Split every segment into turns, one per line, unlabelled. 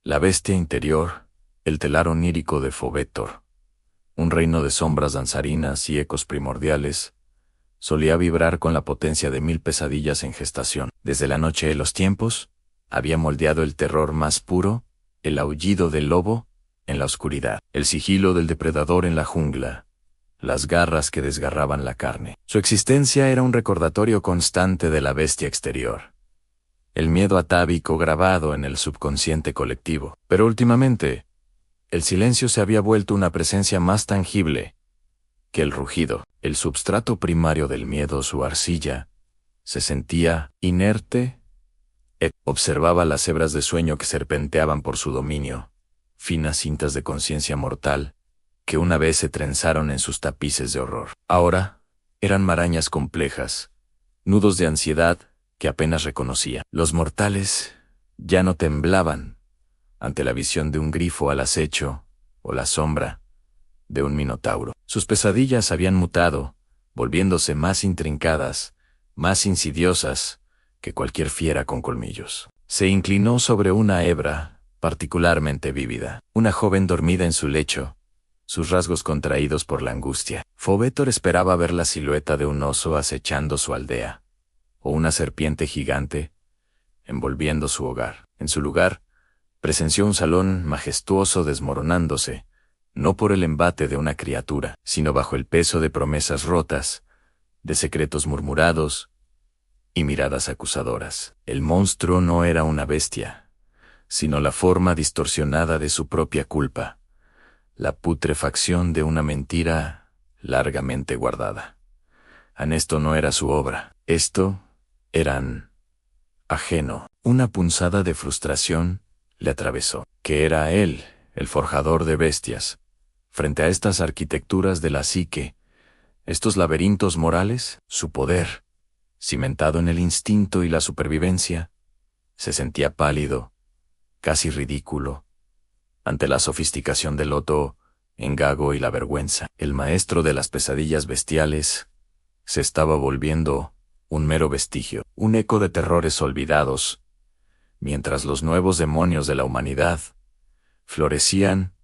La bestia interior, el telar onírico de Fovetor, un reino de sombras danzarinas y ecos primordiales, solía vibrar con la potencia de 1000 pesadillas en gestación. Desde la noche de los tiempos, había moldeado el terror más puro, el aullido del lobo en la oscuridad, el sigilo del depredador en la jungla, las garras que desgarraban la carne. Su existencia era un recordatorio constante de la bestia exterior, el miedo atávico grabado en el subconsciente colectivo. Pero últimamente, el silencio se había vuelto una presencia más tangible que el rugido. El substrato primario del miedo, su arcilla, se sentía inerte. Observaba las hebras de sueño que serpenteaban por su dominio, finas cintas de conciencia mortal, que una vez se trenzaron en sus tapices de horror. Ahora, eran marañas complejas, nudos de ansiedad que apenas reconocía. Los mortales ya no temblaban ante la visión de un grifo al acecho o la sombra de un minotauro. Sus pesadillas habían mutado, volviéndose más intrincadas, más insidiosas que cualquier fiera con colmillos. Se inclinó sobre una hebra particularmente vívida, una joven dormida en su lecho, sus rasgos contraídos por la angustia. Fovetor esperaba ver la silueta de un oso acechando su aldea, o una serpiente gigante envolviendo su hogar. En su lugar, presenció un salón majestuoso desmoronándose, no por el embate de una criatura, sino bajo el peso de promesas rotas, de secretos murmurados y miradas acusadoras. El monstruo no era una bestia, sino la forma distorsionada de su propia culpa, la putrefacción de una mentira largamente guardada. Esto no era su obra, esto eran ajeno. Una punzada de frustración le atravesó. ¿Qué era él, el forjador de bestias, frente a estas arquitecturas de la psique, estos laberintos morales? Su poder, cimentado en el instinto y la supervivencia, se sentía pálido, casi ridículo, ante la sofisticación del loto, engago y la vergüenza. El maestro de las pesadillas bestiales se estaba volviendo un mero vestigio, un eco de terrores olvidados, mientras los nuevos demonios de la humanidad florecían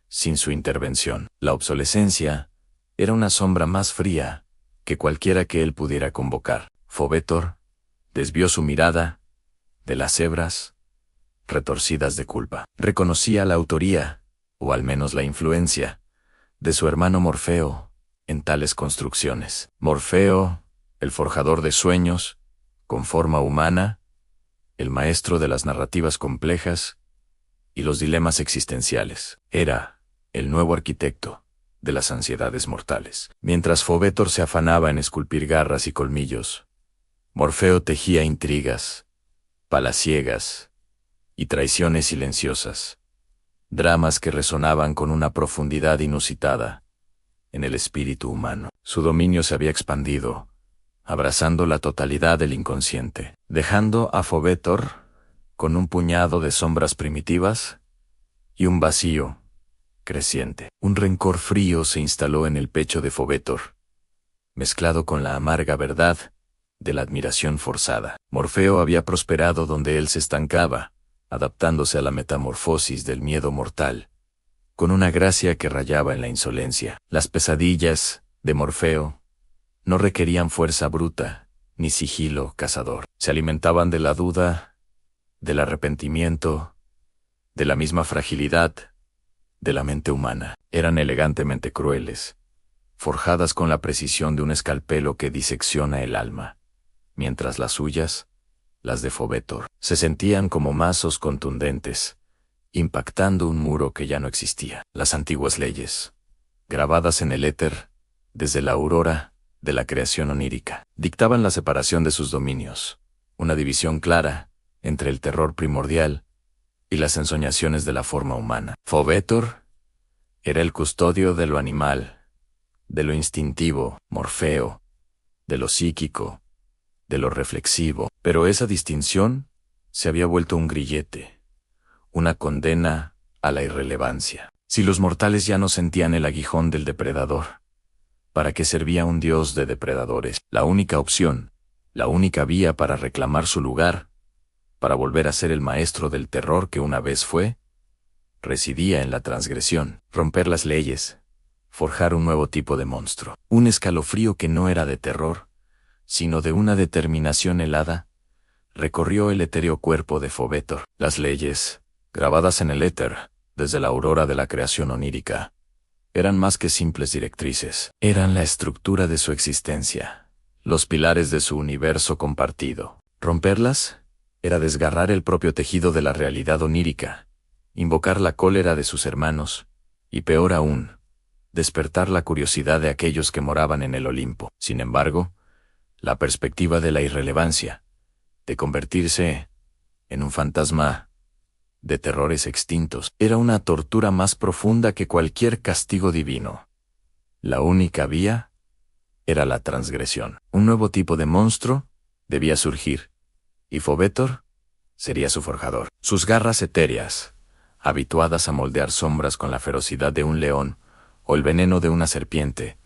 sin su intervención. La obsolescencia era una sombra más fría que cualquiera que él pudiera convocar. Fovetor desvió su mirada de las hebras retorcidas de culpa. Reconocía la autoría, o al menos la influencia, de su hermano Morfeo en tales construcciones. Morfeo, el forjador de sueños, con forma humana, el maestro de las narrativas complejas y los dilemas existenciales. Era el nuevo arquitecto de las ansiedades mortales. Mientras Fovetor se afanaba en esculpir garras y colmillos, Morfeo tejía intrigas, palaciegas y traiciones silenciosas, dramas que resonaban con una profundidad inusitada en el espíritu humano. Su dominio se había expandido, abrazando la totalidad del inconsciente, dejando a Fovetor con un puñado de sombras primitivas y un vacío creciente. Un rencor frío se instaló en el pecho de Fovetor, mezclado con la amarga verdad de la admiración forzada. Morfeo había prosperado donde él se estancaba, adaptándose a la metamorfosis del miedo mortal, con una gracia que rayaba en la insolencia. Las pesadillas de Morfeo no requerían fuerza bruta, ni sigilo cazador. Se alimentaban de la duda, del arrepentimiento, de la misma fragilidad de la mente humana. Eran elegantemente crueles, forjadas con la precisión de un escalpelo que disecciona el alma, mientras las suyas, las de Fovetor, se sentían como mazos contundentes, impactando un muro que ya no existía. Las antiguas leyes, grabadas en el éter desde la aurora de la creación onírica, dictaban la separación de sus dominios, una división clara entre el terror primordial y las ensoñaciones de la forma humana. Fovetor era el custodio de lo animal, de lo instintivo. Morfeo, de lo psíquico, de lo reflexivo. Pero esa distinción se había vuelto un grillete, una condena a la irrelevancia. Si los mortales ya no sentían el aguijón del depredador, ¿para qué servía un dios de depredadores? La única opción, la única vía para reclamar su lugar, para volver a ser el maestro del terror que una vez fue, residía en la transgresión, romper las leyes, forjar un nuevo tipo de monstruo. Un escalofrío que no era de terror, sino de una determinación helada, recorrió el etéreo cuerpo de Fovetor. Las leyes, grabadas en el éter, desde la aurora de la creación onírica, eran más que simples directrices. Eran la estructura de su existencia, los pilares de su universo compartido. Romperlas era desgarrar el propio tejido de la realidad onírica, invocar la cólera de sus hermanos, y peor aún, despertar la curiosidad de aquellos que moraban en el Olimpo. Sin embargo, la perspectiva de la irrelevancia, de convertirse en un fantasma de terrores extintos, era una tortura más profunda que cualquier castigo divino. La única vía era la transgresión. Un nuevo tipo de monstruo debía surgir, y Fovetor sería su forjador. Sus garras etéreas, habituadas a moldear sombras con la ferocidad de un león o el veneno de una serpiente,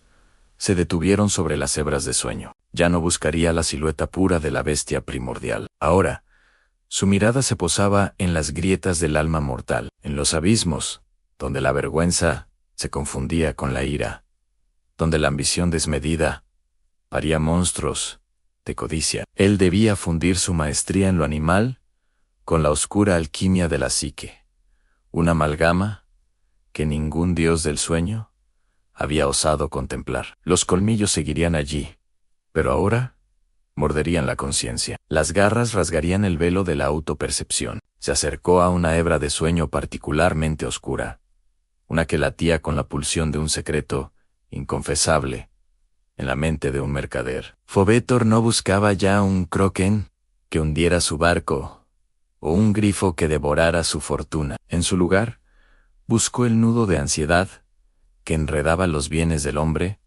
se detuvieron sobre las hebras de sueño. Ya no buscaría la silueta pura de la bestia primordial. Ahora, su mirada se posaba en las grietas del alma mortal, en los abismos, donde la vergüenza se confundía con la ira, donde la ambición desmedida paría monstruos de codicia. Él debía fundir su maestría en lo animal con la oscura alquimia de la psique, una amalgama que ningún dios del sueño había osado contemplar. Los colmillos seguirían allí, pero ahora morderían la conciencia. Las garras rasgarían el velo de la autopercepción. Se acercó a una hebra de sueño particularmente oscura, una que latía con la pulsión de un secreto inconfesable en la mente de un mercader. Fovetor no buscaba ya un Kraken que hundiera su barco o un grifo que devorara su fortuna. En su lugar, buscó el nudo de ansiedad que enredaba los bienes del hombre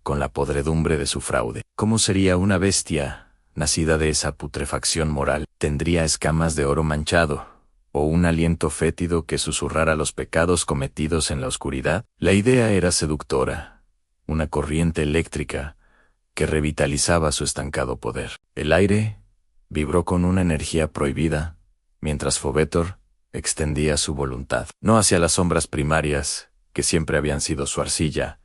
con la podredumbre de su fraude. ¿Cómo sería una bestia nacida de esa putrefacción moral? ¿Tendría escamas de oro manchado o un aliento fétido que susurrara los pecados cometidos en la oscuridad? La idea era seductora, una corriente eléctrica que revitalizaba su estancado poder. El aire vibró con una energía prohibida, mientras Fovetor extendía su voluntad, no hacia las sombras primarias, que siempre habían sido su arcilla,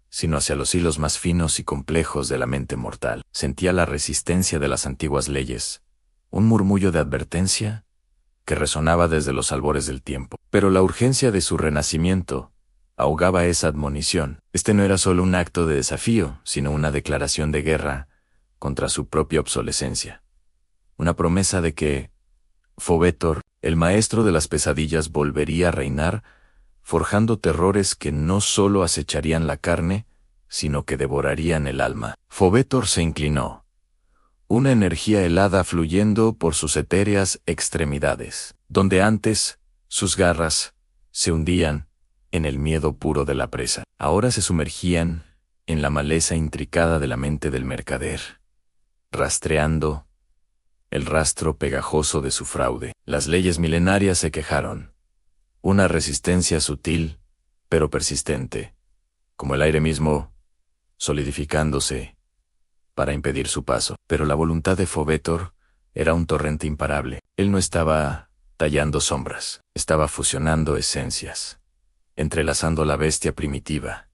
sino hacia los hilos más finos y complejos de la mente mortal. Sentía la resistencia de las antiguas leyes, un murmullo de advertencia que resonaba desde los albores del tiempo. Pero la urgencia de su renacimiento ahogaba esa admonición. Este no era solo un acto de desafío, sino una declaración de guerra contra su propia obsolescencia. Una promesa de que Fovetor, el maestro de las pesadillas, volvería a reinar, forjando terrores que no solo acecharían la carne, sino que devorarían el alma. Fovetor se inclinó, una energía helada fluyendo por sus etéreas extremidades, donde antes sus garras se hundían en el miedo puro de la presa. Ahora se sumergían en la maleza intricada de la mente del mercader, rastreando el rastro pegajoso de su fraude. Las leyes milenarias se quejaron. Una resistencia sutil, pero persistente, como el aire mismo, solidificándose para impedir su paso. Pero la voluntad de Fovetor era un torrente imparable. Él no estaba tallando sombras, estaba fusionando esencias, entrelazando la bestia primitiva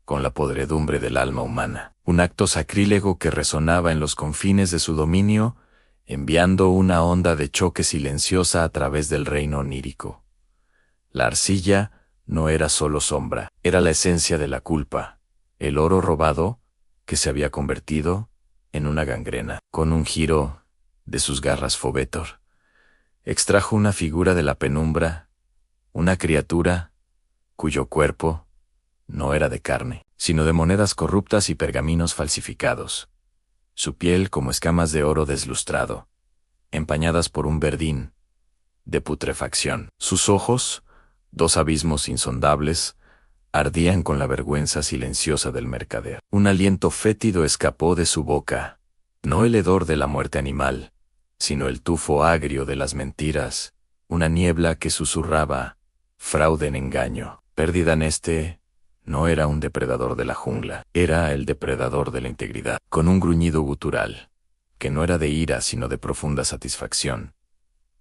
con la podredumbre del alma humana. Un acto sacrílego que resonaba en los confines de su dominio, enviando una onda de choque silenciosa a través del reino onírico. La arcilla no era solo sombra, era la esencia de la culpa, el oro robado que se había convertido en una gangrena. Con un giro de sus garras, Fovetor extrajo una figura de la penumbra, una criatura cuyo cuerpo no era de carne, sino de monedas corruptas y pergaminos falsificados. Su piel como escamas de oro deslustrado, empañadas por un verdín de putrefacción. Sus ojos, dos abismos insondables, ardían con la vergüenza silenciosa del mercader. Un aliento fétido escapó de su boca, no el hedor de la muerte animal, sino el tufo agrio de las mentiras, una niebla que susurraba fraude en engaño. Pérdidan no era un depredador de la jungla, era el depredador de la integridad. Con un gruñido gutural, que no era de ira sino de profunda satisfacción,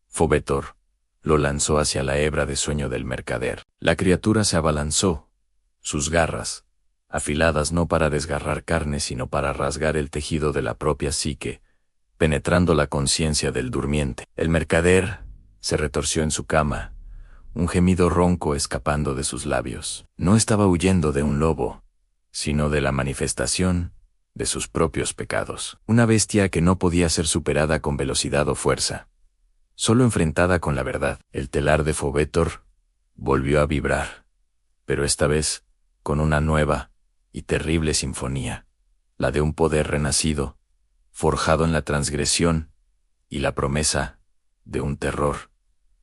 Fovetor lo lanzó hacia la hebra de sueño del mercader. La criatura se abalanzó, sus garras, afiladas no para desgarrar carne sino para rasgar el tejido de la propia psique, penetrando la conciencia del durmiente. El mercader se retorció en su cama, un gemido ronco escapando de sus labios. No estaba huyendo de un lobo, sino de la manifestación de sus propios pecados. Una bestia que no podía ser superada con velocidad o fuerza, solo enfrentada con la verdad. El telar de Fovétor volvió a vibrar, pero esta vez con una nueva y terrible sinfonía, la de un poder renacido, forjado en la transgresión y la promesa de un terror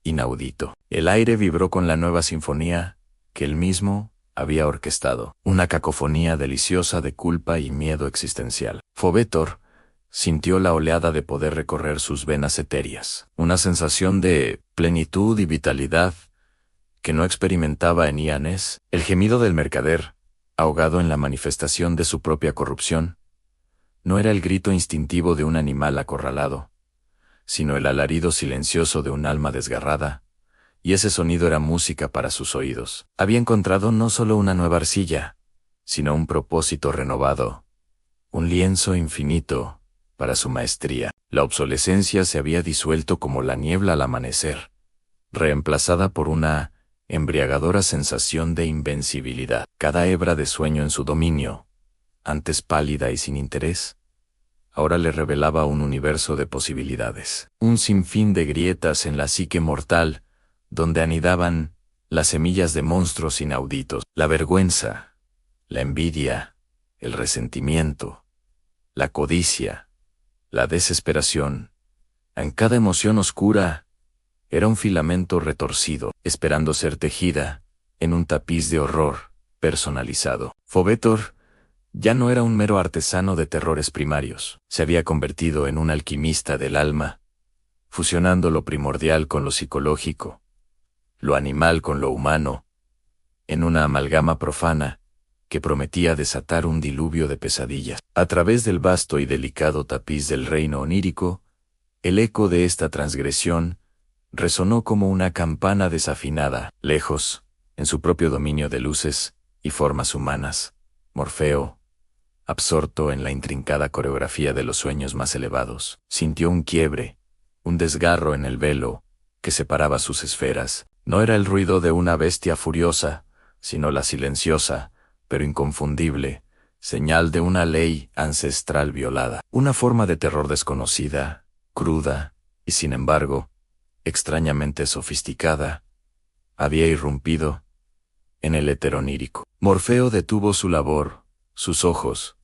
inaudito. El aire vibró con la nueva sinfonía que él mismo había orquestado, una cacofonía deliciosa de culpa y miedo existencial. Fovétor sintió la oleada de poder recorrer sus venas etéreas, una sensación de plenitud y vitalidad que no experimentaba en Ianés. El gemido del mercader, ahogado en la manifestación de su propia corrupción, no era el grito instintivo de un animal acorralado, sino el alarido silencioso de un alma desgarrada, y ese sonido era música para sus oídos. Había encontrado no solo una nueva arcilla, sino un propósito renovado, un lienzo infinito para su maestría. La obsolescencia se había disuelto como la niebla al amanecer, reemplazada por una embriagadora sensación de invencibilidad. Cada hebra de sueño en su dominio, antes pálida y sin interés, ahora le revelaba un universo de posibilidades, un sinfín de grietas en la psique mortal, donde anidaban las semillas de monstruos inauditos, la vergüenza, la envidia, el resentimiento, la codicia, la desesperación. En cada emoción oscura era un filamento retorcido, esperando ser tejida en un tapiz de horror personalizado. Fovétor ya no era un mero artesano de terrores primarios, se había convertido en un alquimista del alma, fusionando lo primordial con lo psicológico, lo animal con lo humano, en una amalgama profana que prometía desatar un diluvio de pesadillas. A través del vasto y delicado tapiz del reino onírico, el eco de esta transgresión resonó como una campana desafinada. Lejos, en su propio dominio de luces y formas humanas, Morfeo, absorto en la intrincada coreografía de los sueños más elevados, sintió un quiebre, un desgarro en el velo que separaba sus esferas. No era el ruido de una bestia furiosa, sino la silenciosa, pero inconfundible, señal de una ley ancestral violada. Una forma de terror desconocida, cruda, y sin embargo, extrañamente sofisticada, había irrumpido en el éter onírico. Morfeo detuvo su labor, sus ojos,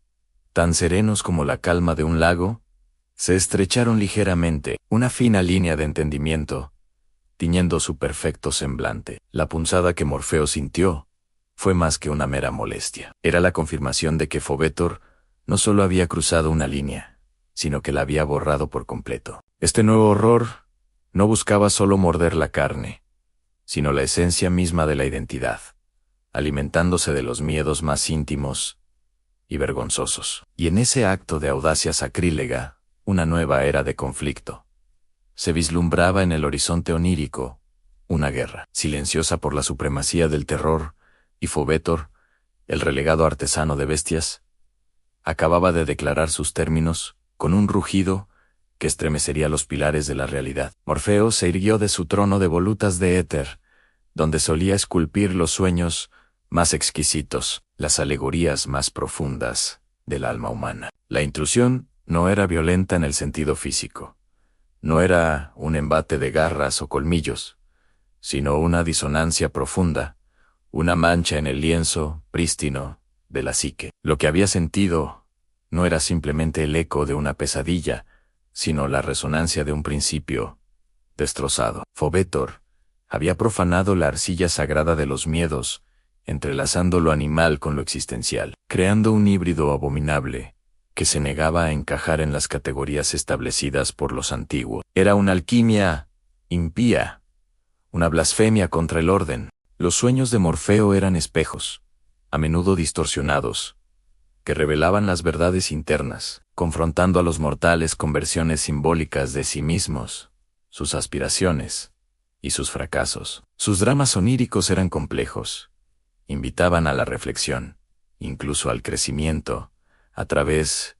tan serenos como la calma de un lago, se estrecharon ligeramente, una fina línea de entendimiento, tiñendo su perfecto semblante. La punzada que Morfeo sintió fue más que una mera molestia. Era la confirmación de que Fovétor no solo había cruzado una línea, sino que la había borrado por completo. Este nuevo horror no buscaba solo morder la carne, sino la esencia misma de la identidad, alimentándose de los miedos más íntimos y vergonzosos. Y en ese acto de audacia sacrílega, una nueva era de conflicto se vislumbraba en el horizonte onírico, una guerra, silenciosa por la supremacía del terror, y Fovétor, el relegado artesano de bestias, acababa de declarar sus términos con un rugido que estremecería los pilares de la realidad. Morfeo se irguió de su trono de volutas de éter, donde solía esculpir los sueños más exquisitos, las alegorías más profundas del alma humana. La intrusión no era violenta en el sentido físico. No era un embate de garras o colmillos, sino una disonancia profunda, una mancha en el lienzo prístino de la psique. Lo que había sentido no era simplemente el eco de una pesadilla, sino la resonancia de un principio destrozado. Fovétor había profanado la arcilla sagrada de los miedos, entrelazando lo animal con lo existencial, creando un híbrido abominable que se negaba a encajar en las categorías establecidas por los antiguos. Era una alquimia impía, una blasfemia contra el orden. Los sueños de Morfeo eran espejos, a menudo distorsionados, que revelaban las verdades internas, confrontando a los mortales con versiones simbólicas de sí mismos, sus aspiraciones, y sus fracasos. Sus dramas oníricos eran complejos, invitaban a la reflexión, incluso al crecimiento, a través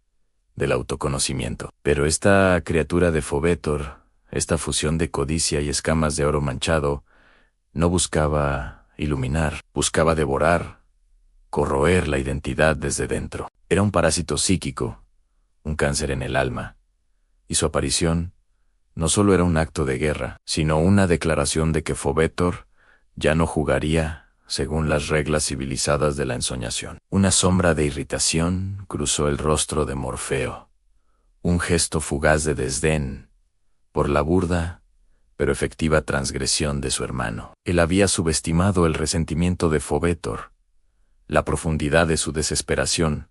del autoconocimiento. Pero esta criatura de Fovetor, esta fusión de codicia y escamas de oro manchado, no buscaba iluminar, buscaba devorar, corroer la identidad desde dentro. Era un parásito psíquico, un cáncer en el alma, y su aparición no solo era un acto de guerra, sino una declaración de que Fovetor ya no jugaría según las reglas civilizadas de la ensoñación. Una sombra de irritación cruzó el rostro de Morfeo, un gesto fugaz de desdén por la burda pero efectiva transgresión de su hermano. Él había subestimado el resentimiento de Fovetor, la profundidad de su desesperación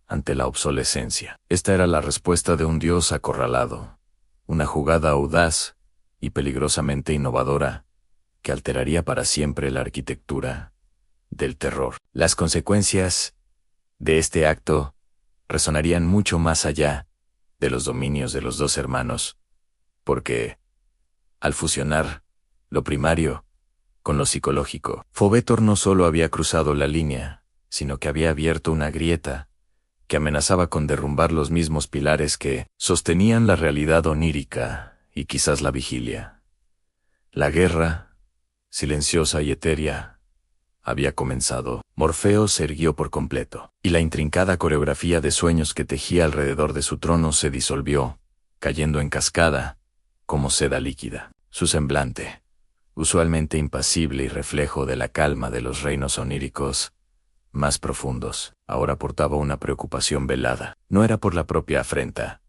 ante la obsolescencia. Esta era la respuesta de un dios acorralado, una jugada audaz y peligrosamente innovadora que alteraría para siempre la arquitectura del terror. Las consecuencias de este acto resonarían mucho más allá de los dominios de los dos hermanos, porque al fusionar lo primario con lo psicológico, Fovetor no solo había cruzado la línea, sino que había abierto una grieta que amenazaba con derrumbar los mismos pilares que sostenían la realidad onírica y quizás la vigilia. La guerra, silenciosa y etérea, había comenzado. Morfeo se erguió por completo, y la intrincada coreografía de sueños que tejía alrededor de su trono se disolvió, cayendo en cascada, como seda líquida. Su semblante, usualmente impasible y reflejo de la calma de los reinos oníricos más profundos, ahora portaba una preocupación velada. No era por la propia afrenta,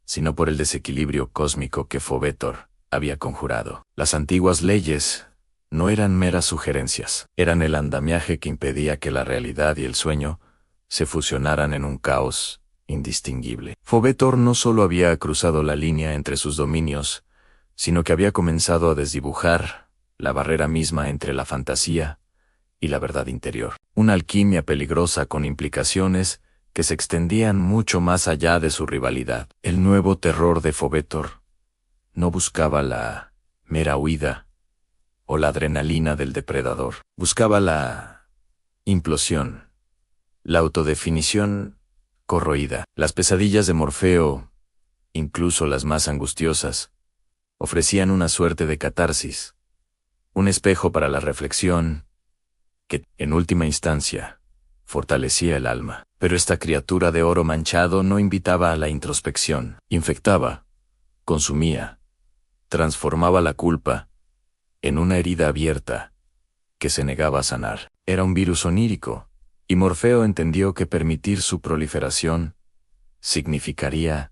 sino por el desequilibrio cósmico que Fovetor había conjurado. Las antiguas leyes no eran meras sugerencias, eran el andamiaje que impedía que la realidad y el sueño se fusionaran en un caos indistinguible. Fovetor no solo había cruzado la línea entre sus dominios, sino que había comenzado a desdibujar la barrera misma entre la fantasía y la verdad interior. Una alquimia peligrosa con implicaciones que se extendían mucho más allá de su rivalidad. El nuevo terror de Fovetor no buscaba la mera huida o la adrenalina del depredador. Buscaba la implosión, la autodefinición corroída. Las pesadillas de Morfeo, incluso las más angustiosas, ofrecían una suerte de catarsis, un espejo para la reflexión que, en última instancia, fortalecía el alma. Pero esta criatura de oro manchado no invitaba a la introspección, infectaba, consumía, transformaba la culpa en una herida abierta que se negaba a sanar. Era un virus onírico, y Morfeo entendió que permitir su proliferación significaría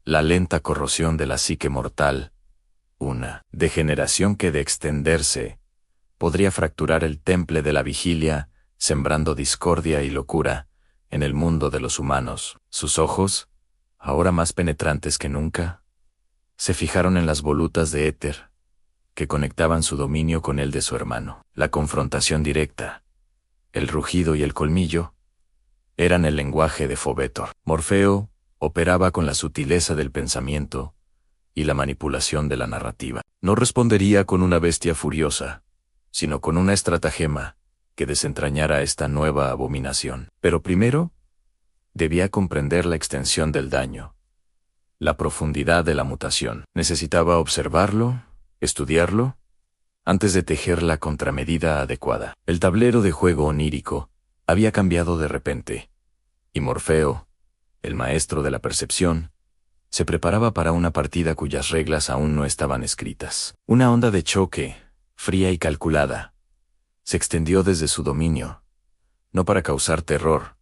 la lenta corrosión de la psique mortal, una degeneración que de extenderse podría fracturar el temple de la vigilia, sembrando discordia y locura en el mundo de los humanos. Sus ojos, ahora más penetrantes que nunca, se fijaron en las volutas de éter que conectaban su dominio con el de su hermano. La confrontación directa, el rugido y el colmillo eran el lenguaje de Fovetor. Morfeo operaba con la sutileza del pensamiento y la manipulación de la narrativa. No respondería con una bestia furiosa, sino con una estratagema que desentrañara esta nueva abominación. Pero primero, debía comprender la extensión del daño, la profundidad de la mutación. Necesitaba observarlo, estudiarlo, antes de tejer la contramedida adecuada. El tablero de juego onírico había cambiado de repente, y Morfeo, el maestro de la percepción, se preparaba para una partida cuyas reglas aún no estaban escritas. Una onda de choque, fría y calculada, se extendió desde su dominio, no para causar terror,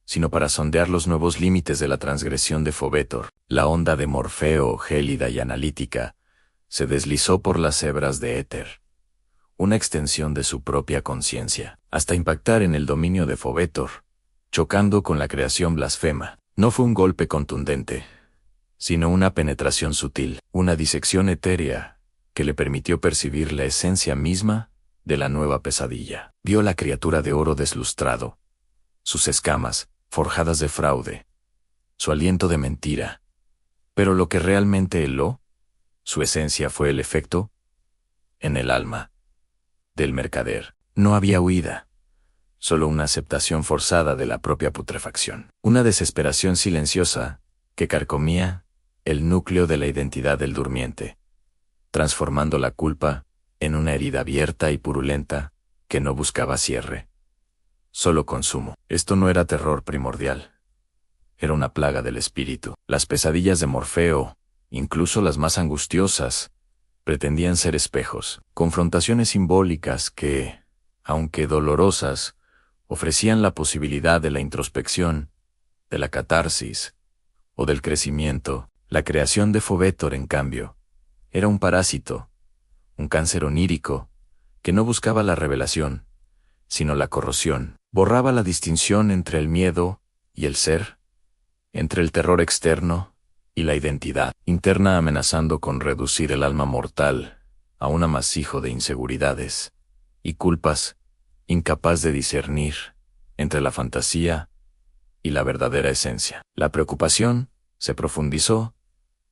sino para sondear los nuevos límites de la transgresión de Fovetor. La onda de Morfeo, gélida y analítica, se deslizó por las hebras de éter, una extensión de su propia conciencia, hasta impactar en el dominio de Fovetor, chocando con la creación blasfema. No fue un golpe contundente, sino una penetración sutil, una disección etérea que le permitió percibir la esencia misma de la nueva pesadilla. Vio la criatura de oro deslustrado, sus escamas, forjadas de fraude, su aliento de mentira, pero lo que realmente heló, su esencia fue el efecto En el alma del mercader no había huida, solo una aceptación forzada de la propia putrefacción, una desesperación silenciosa que carcomía el núcleo de la identidad del durmiente, transformando la culpa en una herida abierta y purulenta que no buscaba cierre, solo consumo. Esto no era terror primordial, era una plaga del espíritu. Las pesadillas de Morfeo, incluso las más angustiosas, pretendían ser espejos, confrontaciones simbólicas que, aunque dolorosas, ofrecían la posibilidad de la introspección, de la catarsis o del crecimiento. La creación de Fovétor, en cambio, era un parásito, un cáncer onírico, que no buscaba la revelación, sino la corrosión. Borraba la distinción entre el miedo y el ser, entre el terror externo y la identidad interna, amenazando con reducir el alma mortal a un amasijo de inseguridades y culpas, incapaz de discernir entre la fantasía y la verdadera esencia. La preocupación se profundizó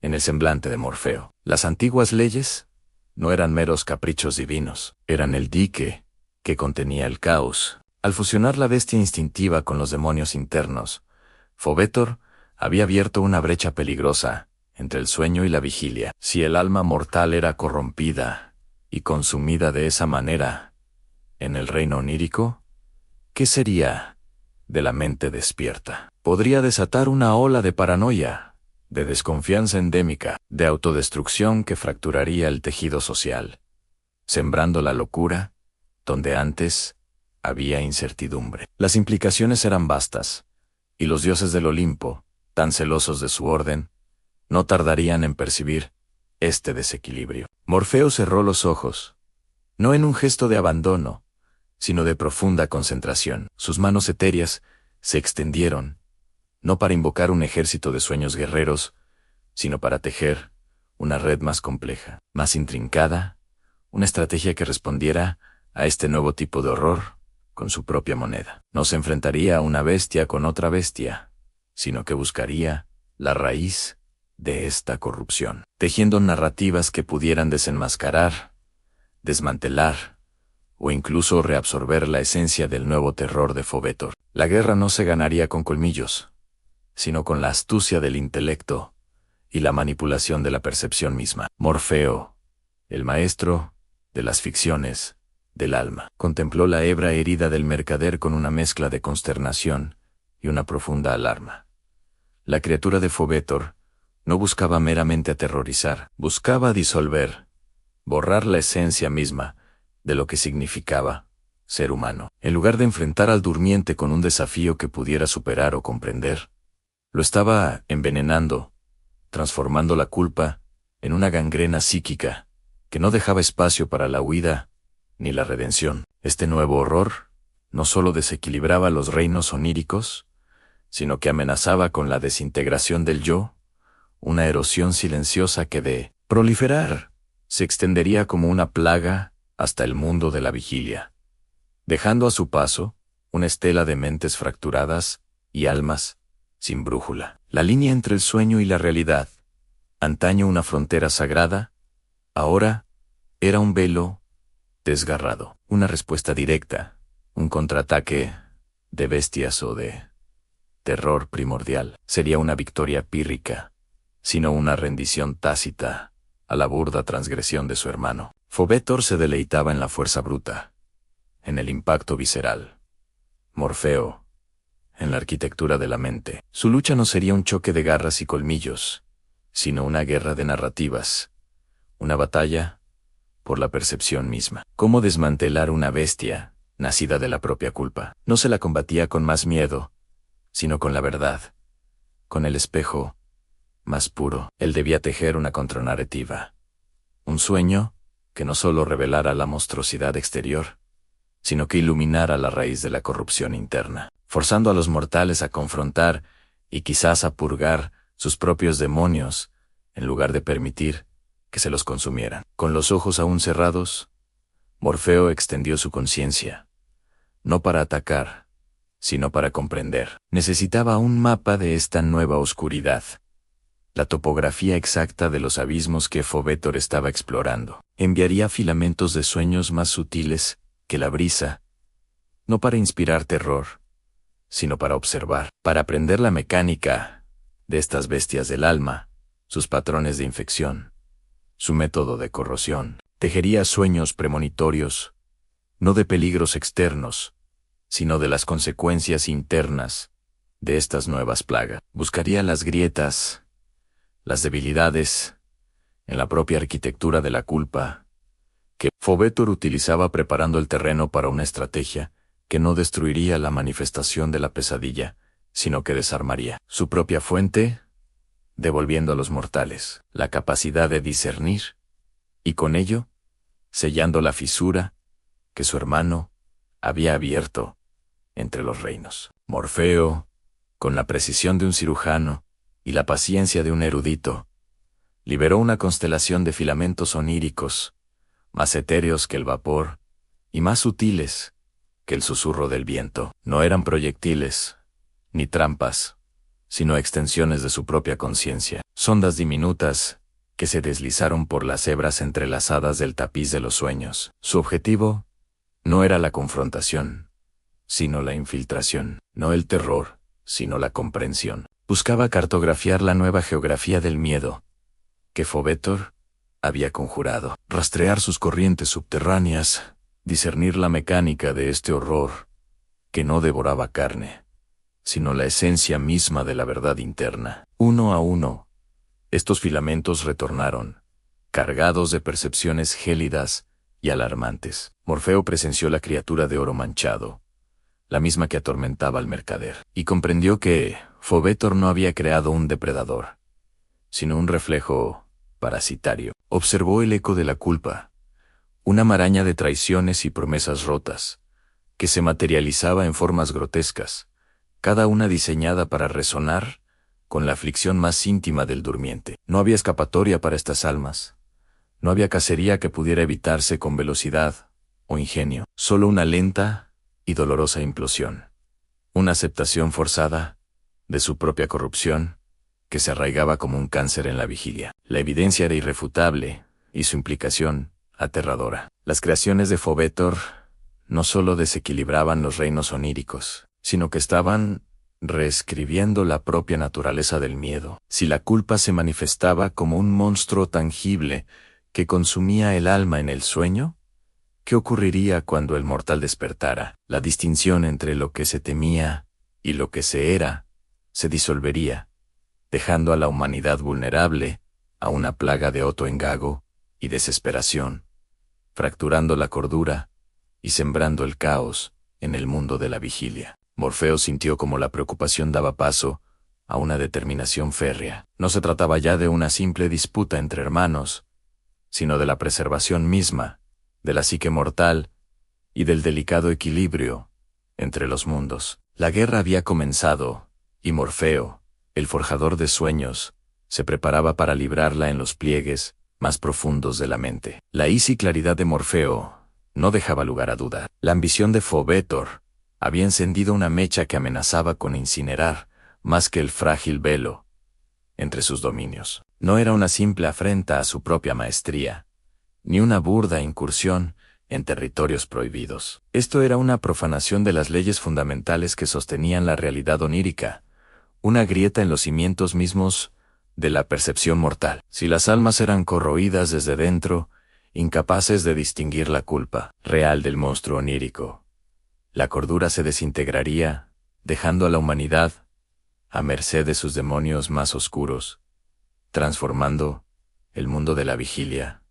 en el semblante de Morfeo. Las antiguas leyes no eran meros caprichos divinos, eran el dique que contenía el caos. Al fusionar la bestia instintiva con los demonios internos, Fovétor había abierto una brecha peligrosa entre el sueño y la vigilia. Si el alma mortal era corrompida y consumida de esa manera en el reino onírico, ¿qué sería de la mente despierta? Podría desatar una ola de paranoia, de desconfianza endémica, de autodestrucción que fracturaría el tejido social, sembrando la locura donde antes había incertidumbre. Las implicaciones eran vastas, y los dioses del Olimpo, tan celosos de su orden, no tardarían en percibir este desequilibrio. Morfeo cerró los ojos, no en un gesto de abandono, sino de profunda concentración. Sus manos etéreas se extendieron, no para invocar un ejército de sueños guerreros, sino para tejer una red más compleja, más intrincada, una estrategia que respondiera a este nuevo tipo de horror con su propia moneda. No se enfrentaría a una bestia con otra bestia, sino que buscaría la raíz de esta corrupción, tejiendo narrativas que pudieran desenmascarar, desmantelar o incluso reabsorber la esencia del nuevo terror de Fovétor. La guerra no se ganaría con colmillos, sino con la astucia del intelecto y la manipulación de la percepción misma. Morfeo, el maestro de las ficciones del alma, contempló la hebra herida del mercader con una mezcla de consternación y una profunda alarma. La criatura de Fovétor no buscaba meramente aterrorizar, buscaba disolver, borrar la esencia misma de lo que significaba ser humano. En lugar de enfrentar al durmiente con un desafío que pudiera superar o comprender, lo estaba envenenando, transformando la culpa en una gangrena psíquica que no dejaba espacio para la huida ni la redención. Este nuevo horror no solo desequilibraba los reinos oníricos, sino que amenazaba con la desintegración del yo, una erosión silenciosa que de proliferar se extendería como una plaga hasta el mundo de la vigilia, dejando a su paso una estela de mentes fracturadas y almas sin brújula. La línea entre el sueño y la realidad, antaño una frontera sagrada, ahora era un velo desgarrado, una respuesta directa, un contraataque de bestias o de terror primordial. Sería una victoria pírrica, sino una rendición tácita a la burda transgresión de su hermano. Fovétor se deleitaba en la fuerza bruta, en el impacto visceral. Morfeo, en la arquitectura de la mente. Su lucha no sería un choque de garras y colmillos, sino una guerra de narrativas, una batalla por la percepción misma. ¿Cómo desmantelar una bestia nacida de la propia culpa? No se la combatía con más miedo, sino con la verdad, con el espejo más puro. Él debía tejer una contranarrativa, un sueño que no solo revelara la monstruosidad exterior, sino que iluminara la raíz de la corrupción interna, forzando a los mortales a confrontar y quizás a purgar sus propios demonios, en lugar de permitir que se los consumieran. Con los ojos aún cerrados, Morfeo extendió su conciencia, no para atacar, sino para comprender. Necesitaba un mapa de esta nueva oscuridad, la topografía exacta de los abismos que Fovetor estaba explorando. Enviaría filamentos de sueños más sutiles que la brisa, no para inspirar terror, sino para observar, para aprender la mecánica de estas bestias del alma, sus patrones de infección, su método de corrosión. Tejería sueños premonitorios, no de peligros externos, sino de las consecuencias internas de estas nuevas plagas. Buscaría las grietas, las debilidades, en la propia arquitectura de la culpa, que Fovetor utilizaba preparando el terreno para una estrategia que no destruiría la manifestación de la pesadilla, sino que desarmaría su propia fuente, devolviendo a los mortales la capacidad de discernir, y con ello, sellando la fisura que su hermano había abierto entre los reinos. Morfeo, con la precisión de un cirujano y la paciencia de un erudito, liberó una constelación de filamentos oníricos, más etéreos que el vapor y más sutiles que el susurro del viento. No eran proyectiles, ni trampas, sino extensiones de su propia conciencia, sondas diminutas que se deslizaron por las hebras entrelazadas del tapiz de los sueños. Su objetivo no era la confrontación, sino la infiltración, no el terror, sino la comprensión. Buscaba cartografiar la nueva geografía del miedo que Fovetor había conjurado, rastrear sus corrientes subterráneas, discernir la mecánica de este horror que no devoraba carne, sino la esencia misma de la verdad interna. Uno a uno, estos filamentos retornaron, cargados de percepciones gélidas y alarmantes. Morfeo presenció la criatura de oro manchado, la misma que atormentaba al mercader, y comprendió que Fovetor no había creado un depredador, sino un reflejo parasitario. Observó el eco de la culpa, una maraña de traiciones y promesas rotas, que se materializaba en formas grotescas, cada una diseñada para resonar con la aflicción más íntima del durmiente. No había escapatoria para estas almas. No había cacería que pudiera evitarse con velocidad o ingenio, solo una lenta y dolorosa implosión, una aceptación forzada de su propia corrupción, que se arraigaba como un cáncer en la vigilia. La evidencia era irrefutable y su implicación aterradora. Las creaciones de Fovetor no solo desequilibraban los reinos oníricos, sino que estaban reescribiendo la propia naturaleza del miedo. Si la culpa se manifestaba como un monstruo tangible que consumía el alma en el sueño, ¿qué ocurriría cuando el mortal despertara? La distinción entre lo que se temía y lo que se era se disolvería, dejando a la humanidad vulnerable a una plaga de autoengago y desesperación, fracturando la cordura y sembrando el caos en el mundo de la vigilia. Morfeo sintió como la preocupación daba paso a una determinación férrea. No se trataba ya de una simple disputa entre hermanos, sino de la preservación misma de la psique mortal y del delicado equilibrio entre los mundos. La guerra había comenzado, y Morfeo, el forjador de sueños, se preparaba para librarla en los pliegues más profundos de la mente. La easy claridad de Morfeo no dejaba lugar a duda. La ambición de Fovetor había encendido una mecha que amenazaba con incinerar más que el frágil velo entre sus dominios. No era una simple afrenta a su propia maestría, ni una burda incursión en territorios prohibidos. Esto era una profanación de las leyes fundamentales que sostenían la realidad onírica, una grieta en los cimientos mismos de la percepción mortal. Si las almas eran corroídas desde dentro, incapaces de distinguir la culpa real del monstruo onírico, la cordura se desintegraría, dejando a la humanidad a merced de sus demonios más oscuros, transformando el mundo de la vigilia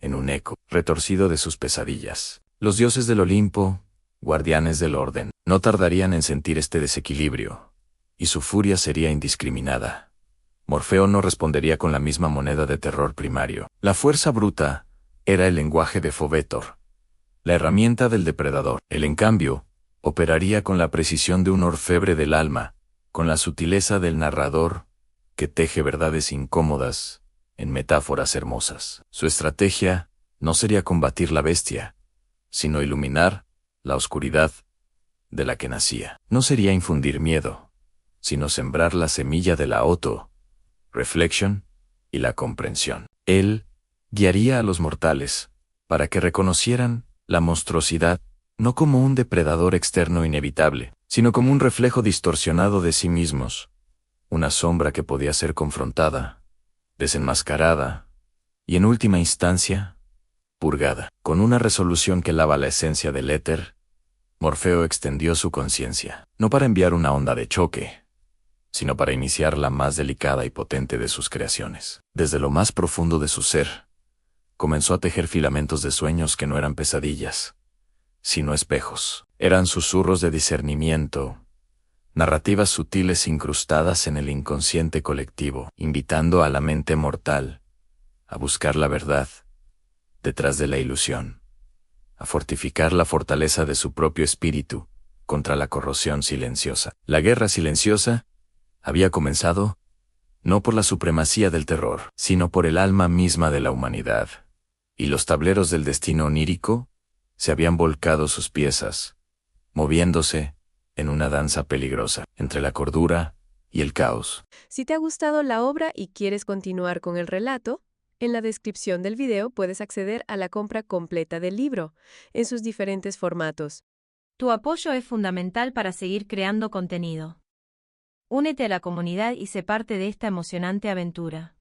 en un eco retorcido de sus pesadillas. Los dioses del Olimpo, guardianes del orden, no tardarían en sentir este desequilibrio, y su furia sería indiscriminada. Morfeo no respondería con la misma moneda de terror primario. La fuerza bruta era el lenguaje de Fovetor, la herramienta del depredador. Él, en cambio, operaría con la precisión de un orfebre del alma, con la sutileza del narrador que teje verdades incómodas en metáforas hermosas. Su estrategia no sería combatir la bestia, sino iluminar la oscuridad de la que nacía. No sería infundir miedo, sino sembrar la semilla de la auto reflexión y la comprensión. Él guiaría a los mortales para que reconocieran la monstruosidad no como un depredador externo inevitable, sino como un reflejo distorsionado de sí mismos, una sombra que podía ser confrontada, desenmascarada y, en última instancia, purgada. Con una resolución que lava la esencia del éter, Morfeo extendió su conciencia, no para enviar una onda de choque, sino para iniciar la más delicada y potente de sus creaciones. Desde lo más profundo de su ser, comenzó a tejer filamentos de sueños que no eran pesadillas, sino espejos. Eran susurros de discernimiento, narrativas sutiles incrustadas en el inconsciente colectivo, invitando a la mente mortal a buscar la verdad detrás de la ilusión, a fortificar la fortaleza de su propio espíritu contra la corrosión silenciosa. La guerra silenciosa había comenzado no por la supremacía del terror, sino por el alma misma de la humanidad, y los tableros del destino onírico se habían volcado sus piezas, moviéndose en una danza peligrosa entre la cordura y el caos.
Si te ha gustado la obra y quieres continuar con el relato, en la descripción del video puedes acceder a la compra completa del libro, en sus diferentes formatos.
Tu apoyo es fundamental para seguir creando contenido. Únete a la comunidad y sé parte de esta emocionante aventura.